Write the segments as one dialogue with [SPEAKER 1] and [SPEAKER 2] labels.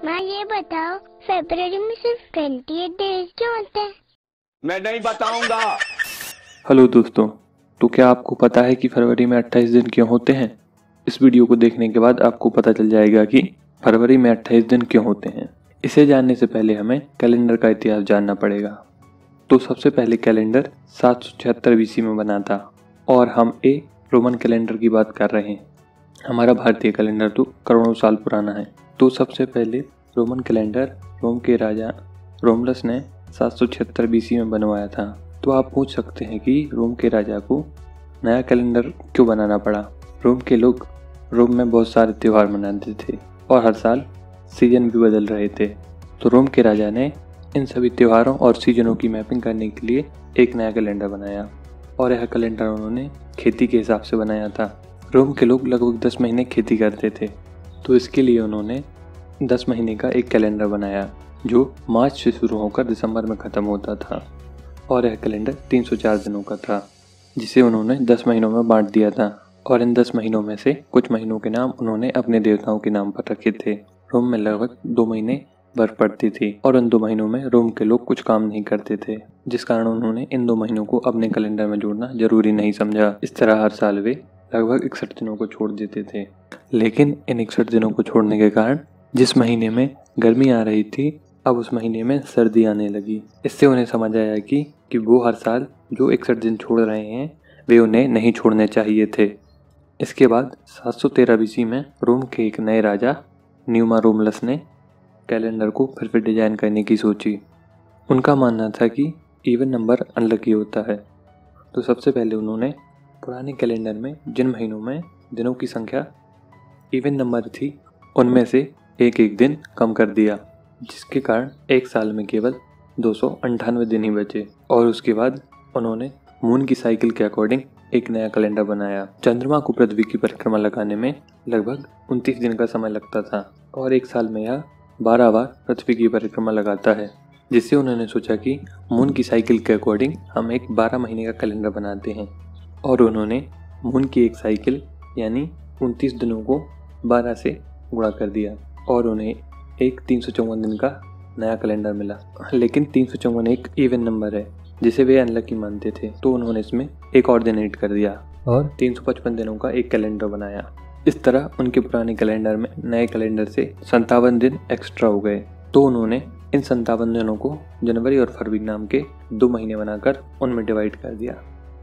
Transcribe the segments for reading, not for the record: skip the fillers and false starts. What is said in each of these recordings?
[SPEAKER 1] माँ ये बताओ, फरवरी में सिर्फ 28 डेज क्यों होते हैं?
[SPEAKER 2] मैं नहीं बताऊंगा।
[SPEAKER 3] हेलो दोस्तों, तो क्या आपको पता है कि फरवरी में 28 दिन क्यों होते हैं? इस वीडियो को देखने के बाद आपको पता चल जाएगा कि फरवरी में 28 दिन क्यों होते हैं। इसे जानने से पहले हमें कैलेंडर का इतिहास जानना पड़ेगा। तो सबसे पहले कैलेंडर 776 BC में बना था और हम एक रोमन कैलेंडर की बात कर रहे हैं। हमारा भारतीय कैलेंडर तो करोड़ों साल पुराना है। तो सबसे पहले रोमन कैलेंडर रोम के राजा रोमलस ने 776 BC में बनवाया था। तो आप पूछ सकते हैं कि रोम के राजा को नया कैलेंडर क्यों बनाना पड़ा। रोम के लोग रोम में बहुत सारे त्यौहार मनाते थे और हर साल सीजन भी बदल रहे थे। तो रोम के राजा ने इन सभी त्योहारों और सीजनों की मैपिंग करने के लिए एक नया कैलेंडर बनाया और यह कैलेंडर उन्होंने खेती के हिसाब से बनाया था। रोम के लोग लगभग 10 महीने खेती करते थे, तो इसके लिए उन्होंने 10 महीने का एक कैलेंडर बनाया जो मार्च से शुरू होकर दिसंबर में ख़त्म होता था और यह कैलेंडर 304 दिनों का था, जिसे उन्होंने 10 महीनों में बांट दिया था। और इन 10 महीनों में से कुछ महीनों के नाम उन्होंने अपने देवताओं के नाम पर रखे थे। रोम में लगभग 2 महीने बर्फ पड़ती थी और इन 2 महीनों में रोम के लोग कुछ काम नहीं करते थे, जिस कारण उन्होंने इन 2 महीनों को अपने कैलेंडर में जोड़ना जरूरी नहीं समझा। इस तरह हर साल वे लगभग 61 दिनों को छोड़ देते थे। लेकिन इन 61 दिनों को छोड़ने के कारण जिस महीने में गर्मी आ रही थी, अब उस महीने में सर्दी आने लगी। इससे उन्हें समझ आया कि वो हर साल जो 61 दिन छोड़ रहे हैं वे उन्हें नहीं छोड़ने चाहिए थे। इसके बाद 713 BC में रोम के एक नए राजा न्यूमा रोमलस ने कैलेंडर को फिर से डिजाइन करने की सोची। उनका मानना था कि इवन नंबर अनलकी होता है। तो सबसे पहले उन्होंने पुराने कैलेंडर में जिन महीनों में दिनों की संख्या इवन नंबर थी उनमें से एक एक दिन कम कर दिया, जिसके कारण एक साल में केवल 298 दिन ही बचे। और उसके बाद उन्होंने मून की साइकिल के अकॉर्डिंग एक नया कैलेंडर बनाया। चंद्रमा को पृथ्वी की परिक्रमा लगाने में लगभग 29 दिन का समय लगता था और एक साल में यह 12 बार पृथ्वी की परिक्रमा लगाता है, जिससे उन्होंने सोचा कि मून की साइकिल के अकॉर्डिंग हम एक 12 महीने का कैलेंडर बनाते हैं। और उन्होंने मून की एक साइकिल यानी 29 दिनों को 12 से गुणा कर दिया और उन्हें एक 354 दिन का नया कैलेंडर मिला। लेकिन 354 एक इवन नंबर है जिसे वे अनलकी मानते थे, तो उन्होंने इसमें एक और दिन ऐड कर दिया और 355 दिनों का एक कैलेंडर बनाया। इस तरह उनके पुराने कैलेंडर में नए कैलेंडर से 57 दिन एक्स्ट्रा हो गए। तो उन्होंने इन 57 दिनों को जनवरी और फरवरी नाम के 2 महीने बनाकर उनमें डिवाइड कर दिया,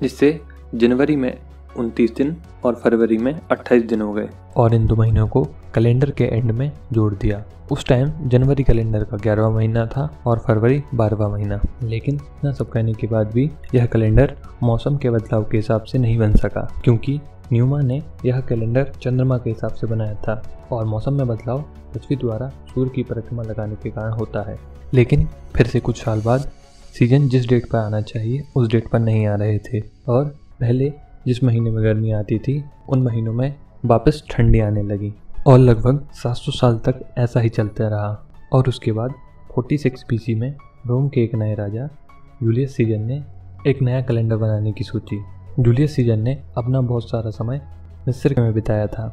[SPEAKER 3] जिससे जनवरी में 29 दिन और फरवरी में 28 दिन हो गए और इन 2 महीनों को कैलेंडर के एंड में जोड़ दिया। उस टाइम जनवरी कैलेंडर का 11वां महीना था और फरवरी 12वां महीना। लेकिन इतना सब कहने के बाद भी यह कैलेंडर मौसम के बदलाव के हिसाब से नहीं बन सका, क्योंकि न्यूमा ने यह कैलेंडर चंद्रमा के हिसाब से बनाया था और मौसम में बदलाव पृथ्वी द्वारा सूर्य की परिक्रमा लगाने के कारण होता है। लेकिन फिर से कुछ साल बाद सीजन जिस डेट पर आना चाहिए उस डेट पर नहीं आ रहे थे और पहले जिस महीने में गर्मी आती थी उन महीनों में वापस ठंडी आने लगी और लगभग 700 साल तक ऐसा ही चलता रहा। और उसके बाद 46 BC में रोम के एक नए राजा जूलियस सीजर ने एक नया कैलेंडर बनाने की सोची। जूलियस सीजर ने अपना बहुत सारा समय मिस्र में बिताया था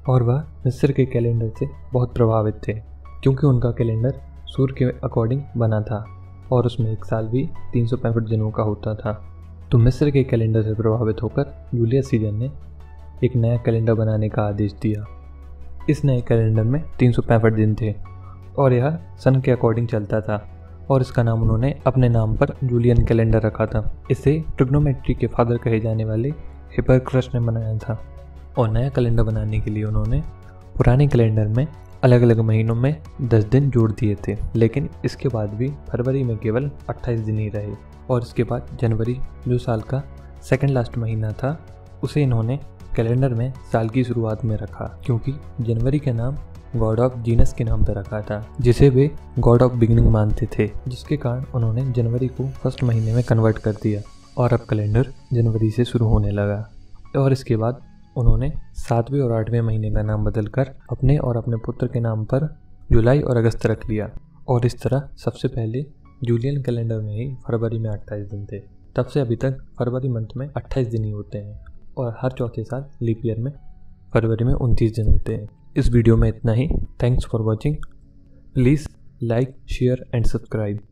[SPEAKER 3] और वह मिस्र के कैलेंडर से बहुत प्रभावित थे, क्योंकि उनका कैलेंडर सूर्य के अकॉर्डिंग बना था और उसमें एक साल भी 365 दिनों का होता था। तो मिस्र के कैलेंडर से प्रभावित होकर जूलियस सीजर ने एक नया कैलेंडर बनाने का आदेश दिया। इस नए कैलेंडर में 365 दिन थे और यह सन के अकॉर्डिंग चलता था और इसका नाम उन्होंने अपने नाम पर जूलियन कैलेंडर रखा था। इसे ट्रिग्नोमेट्री के फादर कहे जाने वाले हिपरक्रस ने बनाया था। और नया कैलेंडर बनाने के लिए उन्होंने पुराने कैलेंडर में अलग अलग महीनों में 10 दिन जोड़ दिए थे, लेकिन इसके बाद भी फरवरी में केवल 28 दिन ही रहे। और इसके बाद जनवरी, जो साल का सेकंड लास्ट महीना था, उसे इन्होंने कैलेंडर में साल की शुरुआत में रखा, क्योंकि जनवरी का नाम गॉड ऑफ जीनस के नाम पर रखा था, जिसे वे गॉड ऑफ बिगिनिंग मानते थे, जिसके कारण उन्होंने जनवरी को फर्स्ट महीने में कन्वर्ट कर दिया और अब कैलेंडर जनवरी से शुरू होने लगा। और इसके बाद उन्होंने 7वें और 8वें महीने का नाम बदलकर अपने और अपने पुत्र के नाम पर जुलाई और अगस्त रख लिया। और इस तरह सबसे पहले जूलियन कैलेंडर में ही फरवरी में 28 दिन थे। तब से अभी तक फरवरी मंथ में 28 दिन ही होते हैं और हर चौथे साल लीप ईयर में फरवरी में 29 दिन होते हैं। इस वीडियो में इतना ही। Thanks for watching. Please like, share and subscribe.